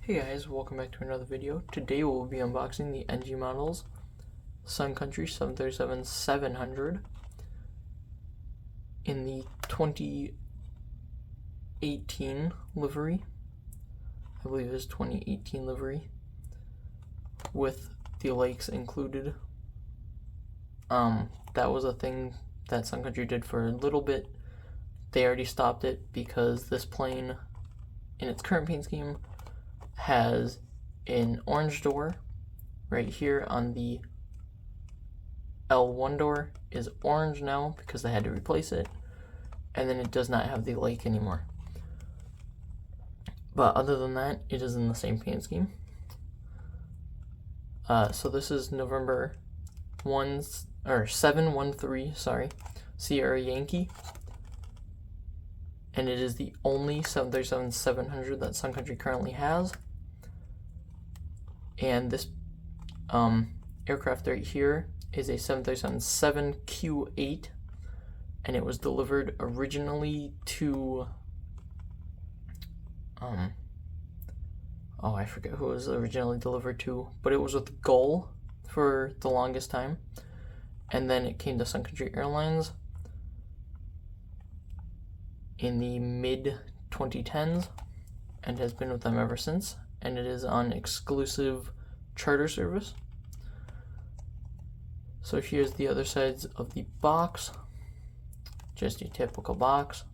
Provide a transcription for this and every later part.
Hey guys, welcome back to another video. Today we'll be unboxing the NG models Sun Country 737-700 in the 2018 livery. I believe it is 2018 livery with the lakes included. That was a thing that Sun Country did for a little bit. They already stopped it because this plane in its current paint scheme has an orange door right here on the L1 door is orange now because they had to replace it, and then it does not have the lake anymore. But other than that, it is in the same paint scheme. So this is November 713, Sierra Yankee, and it is the only 737-700 that Sun Country currently has. And this aircraft right here is a 737-7Q8, and it was delivered originally to I forget who it was originally delivered to, but it was with Gull for the longest time, and then it came to Sun Country Airlines in the mid 2010s and has been with them ever since, and it is on exclusive charter service. So here's the other sides of the box, just a typical box,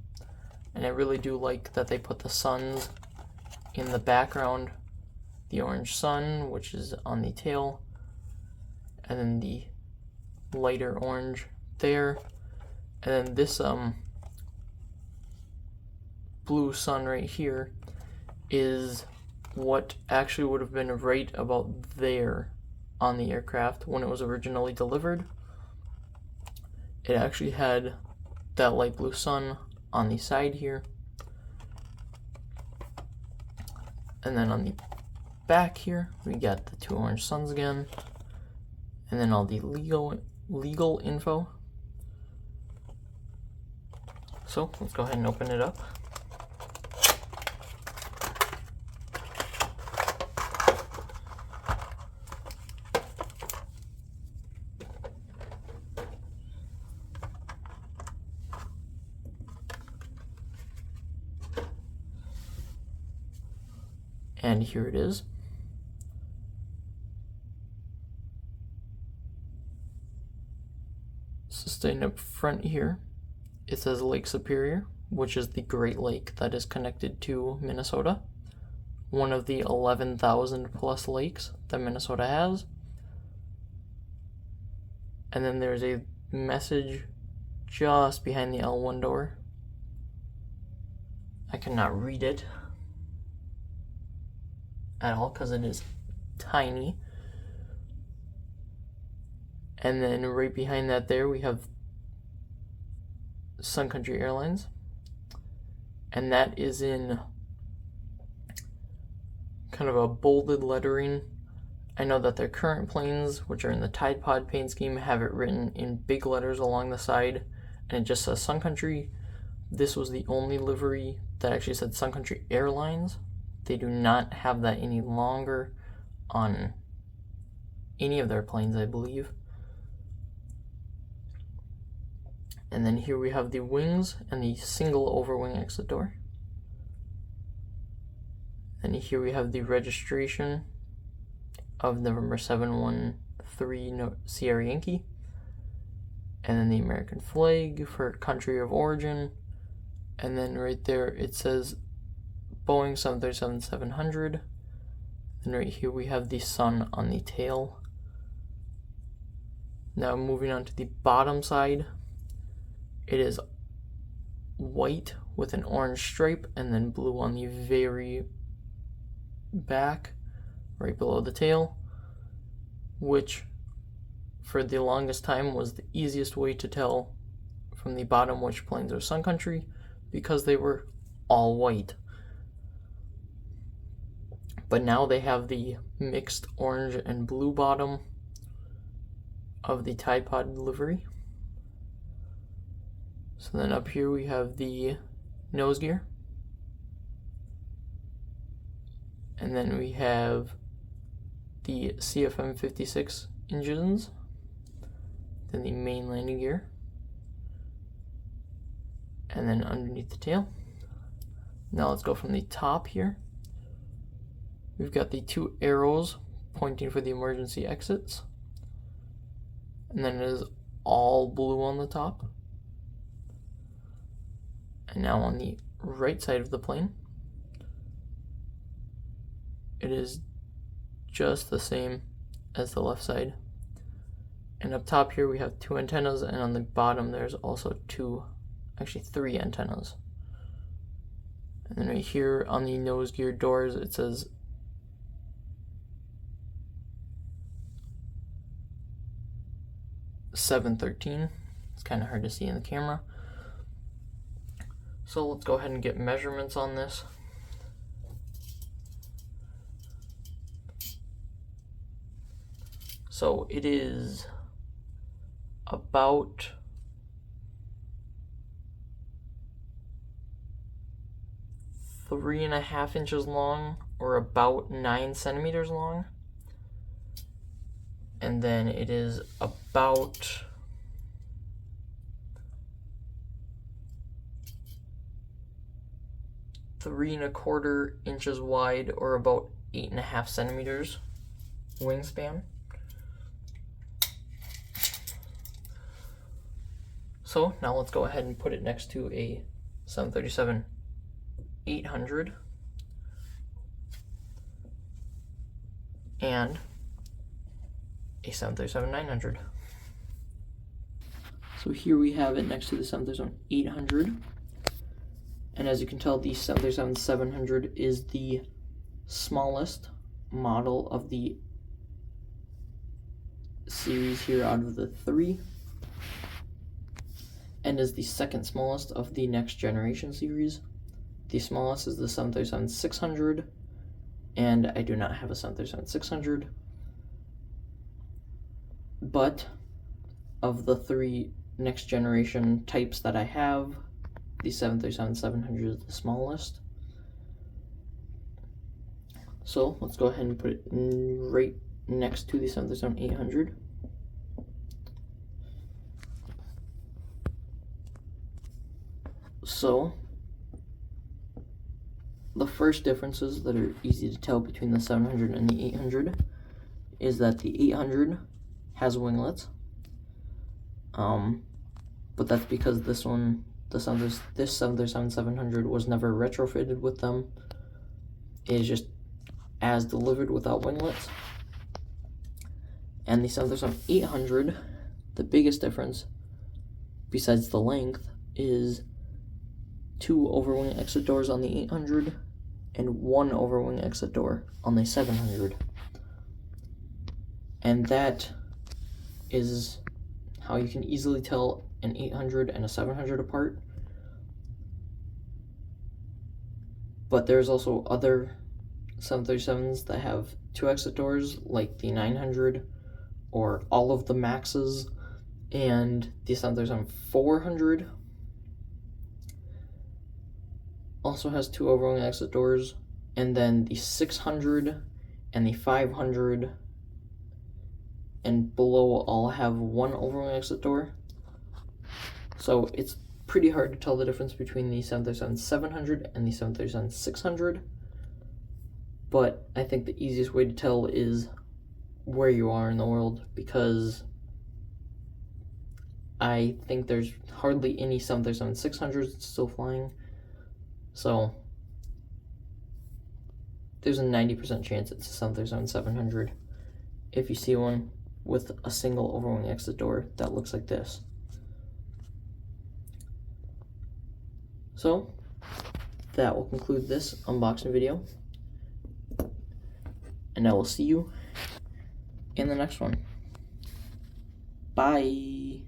and I really do like that they put the suns in the background, the orange sun, which is on the tail, and then the lighter orange there, and then this blue sun right here is what actually would have been right about there on the aircraft when it was originally delivered. It actually had that light blue sun on the side here, and then on the back here we got the two orange suns again, and then all the legal info. So let's go ahead and open it up. And here it is. So staying up front here, it says Lake Superior, which is the Great Lake that is connected to Minnesota, one of the 11,000 plus lakes that Minnesota has. And then there's a message just behind the L1 door. I cannot read it at all because it is tiny. And then right behind that there we have Sun Country Airlines, and that is in kind of a bolded lettering. I know that their current planes, which are in the Tide Pod paint scheme, have it written in big letters along the side, and it just says Sun Country. This was the only livery that actually said Sun Country Airlines. They do not have that any longer on any of their planes, I believe. And then here we have the wings and the single overwing exit door. And here we have the registration of November 713 Sierra Yankee. And then the American flag for country of origin. And then right there it says Boeing 737-700. And right here we have the sun on the tail. Now moving on to the bottom side, it is white with an orange stripe and then blue on the very back, right below the tail, which for the longest time was the easiest way to tell from the bottom which planes are Sun Country because they were all white. But now they have the mixed orange and blue bottom of the Tide Pod livery. So then up here we have the nose gear, And then we have the CFM 56 engines, then the main landing gear, and then underneath the tail. Now let's go from the top here. We've got the two arrows pointing for the emergency exits, and then it is all blue on the top. And now on the right side of the plane, it is just the same as the left side. And up top here we have two antennas, and on the bottom there's also three antennas. And then right here on the nose gear doors it says N713. It's kind of hard to see in the camera. So let's go ahead and get measurements on this. So it is about 3.5 inches long, or about 9 centimeters long. And then it is about 3.25 inches wide, or about 8.5 centimeters wingspan. So now let's go ahead and put it next to a 737-800 and a 737-900. So here we have it next to the 737-800, and as you can tell, the 737-700 is the smallest model of the series here out of the three, and is the second smallest of the next generation series. The smallest is the 737-600, and I do not have a 737-600. But of the three next generation types that I have, the 737-700 is the smallest. So let's go ahead and put it right next to the 737-800. So the first differences that are easy to tell between the 700 and the 800 is that the 800 has winglets, but that's because this 737-700 was never retrofitted with them. It is just as delivered without winglets. And the 737-800, the biggest difference, besides the length, is 2 overwing exit doors on the 800 and 1 overwing exit door on the 700. And that is how you can easily tell an 800 and a 700 apart. But there's also other 737s that have 2 exit doors, like the 900 or all of the Maxes, and the 737-400 also has 2 overwing exit doors, and then the 600 and the 500 and below all have 1 overwing exit door. So it's pretty hard to tell the difference between the 737-700 and the 737-600, but I think the easiest way to tell is where you are in the world, because I think there's hardly any 737-600s still flying. So there's a 90% chance it's a 737-700 if you see one with a single overwing exit door that looks like this. So that will conclude this unboxing video, and I will see you in the next one. Bye!